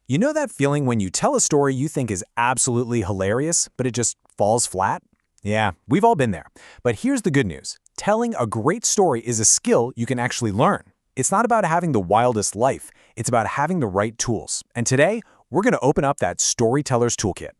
You know that feeling when you tell a story you think is absolutely hilarious, but it just falls flat? Yeah, we've all been there. But here's the good news. Telling a great story is a skill you can actually learn. It's not about having the wildest life, it's about having the right tools. And today, we're going to open up that Storyteller's Toolkit.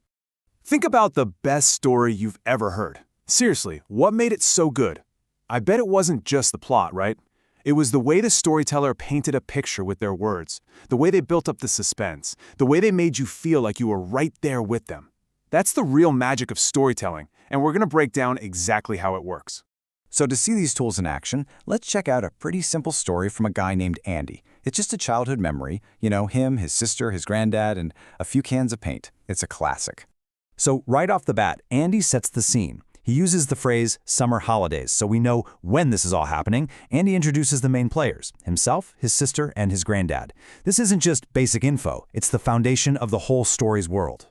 Think about the best story you've ever heard. Seriously, what made it so good? I bet it wasn't just the plot, right? It was the way the storyteller painted a picture with their words, the way they built up the suspense, the way they made you feel like you were right there with them. That's the real magic of storytelling, and we're going to break down exactly how it works. So to see these tools in action, let's check out a pretty simple story from a guy named Andy. It's just a childhood memory. You know, him, his sister, his granddad, and a few cans of paint. It's a classic. So right off the bat, Andy sets the scene. He uses the phrase summer holidays, so we know when this is all happening. Andy introduces the main players, himself, his sister, and his granddad. This isn't just basic info, it's the foundation of the whole story's world.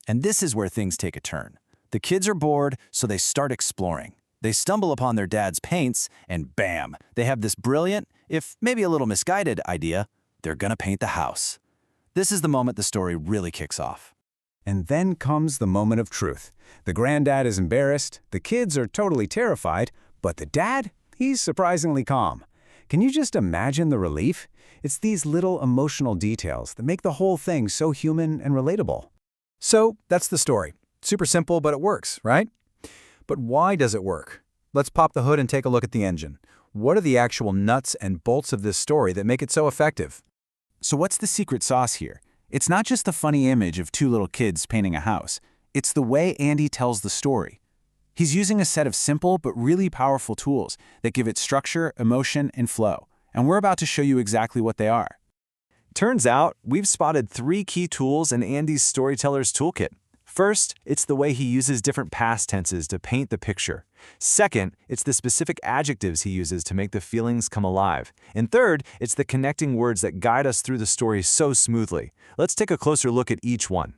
And this is where things take a turn. The kids are bored, so they start exploring. They stumble upon their dad's paints, and bam, they have this brilliant, if maybe a little misguided idea. They're gonna paint the house. This is the moment the story really kicks off. And then comes the moment of truth. The granddad is embarrassed, the kids are totally terrified, but the dad, he's surprisingly calm. Can you just imagine the relief? It's these little emotional details that make the whole thing so human and relatable. So, that's the story. Super simple, but it works, right? But why does it work? Let's pop the hood and take a look at the engine. What are the actual nuts and bolts of this story that make it so effective? So what's the secret sauce here? It's not just the funny image of two little kids painting a house. It's the way Andy tells the story. He's using a set of simple but really powerful tools that give it structure, emotion, and flow. And we're about to show you exactly what they are. Turns out, we've spotted 3 key tools in Andy's Storyteller's Toolkit. First, it's the way he uses different past tenses to paint the picture. Second, it's the specific adjectives he uses to make the feelings come alive. And third, it's the connecting words that guide us through the story so smoothly. Let's take a closer look at each one.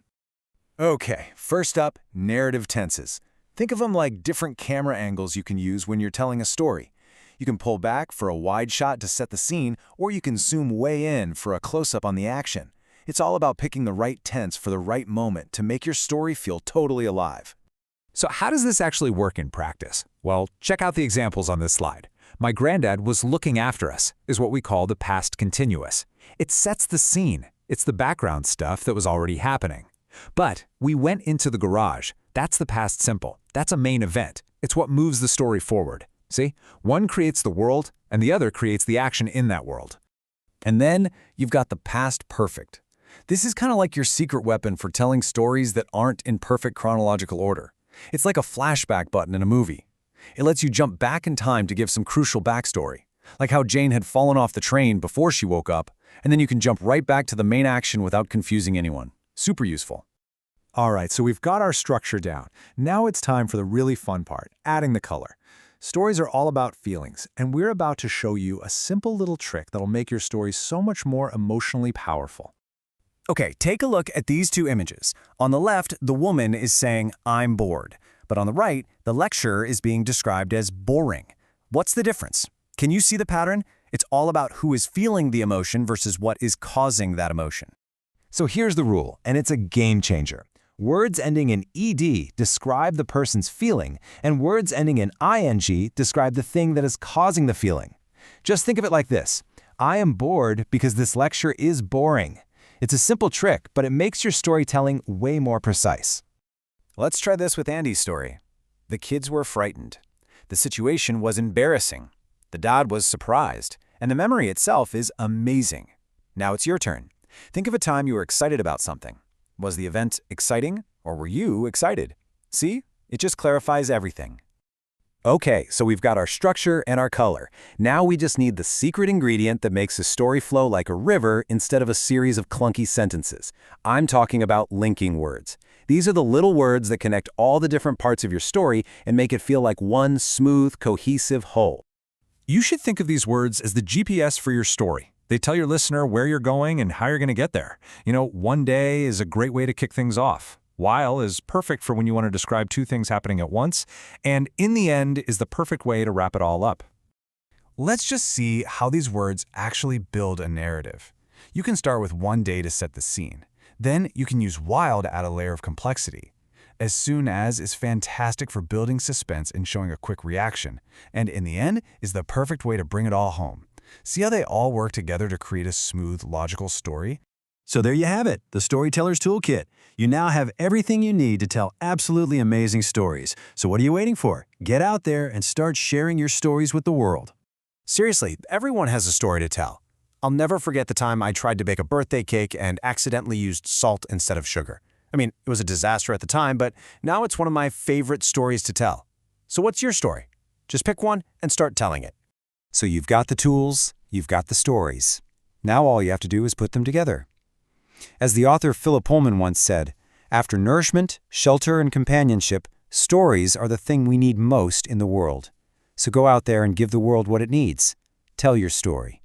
Okay, first up, narrative tenses. Think of them like different camera angles you can use when you're telling a story. You can pull back for a wide shot to set the scene, or you can zoom way in for a close-up on the action. It's all about picking the right tense for the right moment to make your story feel totally alive. So how does this actually work in practice? Well, check out the examples on this slide. My granddad was looking after us is what we call the past continuous. It sets the scene. It's the background stuff that was already happening. But we went into the garage. That's the past simple. That's a main event. It's what moves the story forward. See? One creates the world, and the other creates the action in that world. And then you've got the past perfect. This is kind of like your secret weapon for telling stories that aren't in perfect chronological order. It's like a flashback button in a movie. It lets you jump back in time to give some crucial backstory, like how Jane had fallen off the train before she woke up, and then you can jump right back to the main action without confusing anyone. Super useful. All right, so we've got our structure down. Now it's time for the really fun part, adding the color. Stories are all about feelings, and we're about to show you a simple little trick that'll make your story so much more emotionally powerful. Okay, take a look at these two images. On the left, the woman is saying, "I'm bored." But on the right, the lecturer is being described as boring. What's the difference? Can you see the pattern? It's all about who is feeling the emotion versus what is causing that emotion. So here's the rule, and it's a game changer. Words ending in ed describe the person's feeling, and words ending in ing describe the thing that is causing the feeling. Just think of it like this. I am bored because this lecture is boring. It's a simple trick, but it makes your storytelling way more precise. Let's try this with Andy's story. The kids were frightened. The situation was embarrassing. The dad was surprised, and the memory itself is amazing. Now it's your turn. Think of a time you were excited about something. Was the event exciting, or were you excited? See? It just clarifies everything. Okay, so we've got our structure and our color. Now we just need the secret ingredient that makes a story flow like a river instead of a series of clunky sentences. I'm talking about linking words. These are the little words that connect all the different parts of your story and make it feel like one smooth, cohesive whole. You should think of these words as the GPS for your story. They tell your listener where you're going and how you're going to get there. You know, one day is a great way to kick things off. While is perfect for when you want to describe two things happening at once, and in the end is the perfect way to wrap it all up. Let's just see how these words actually build a narrative. You can start with one day to set the scene. Then you can use while to add a layer of complexity. As soon as is fantastic for building suspense and showing a quick reaction, and in the end is the perfect way to bring it all home. See how they all work together to create a smooth, logical story? So there you have it, the Storyteller's Toolkit. You now have everything you need to tell absolutely amazing stories. So what are you waiting for? Get out there and start sharing your stories with the world. Seriously, everyone has a story to tell. I'll never forget the time I tried to bake a birthday cake and accidentally used salt instead of sugar. I mean, it was a disaster at the time, but now it's one of my favorite stories to tell. So what's your story? Just pick one and start telling it. So you've got the tools, you've got the stories. Now all you have to do is put them together. As the author Philip Pullman once said, after nourishment, shelter, and companionship, stories are the thing we need most in the world. So go out there and give the world what it needs. Tell your story.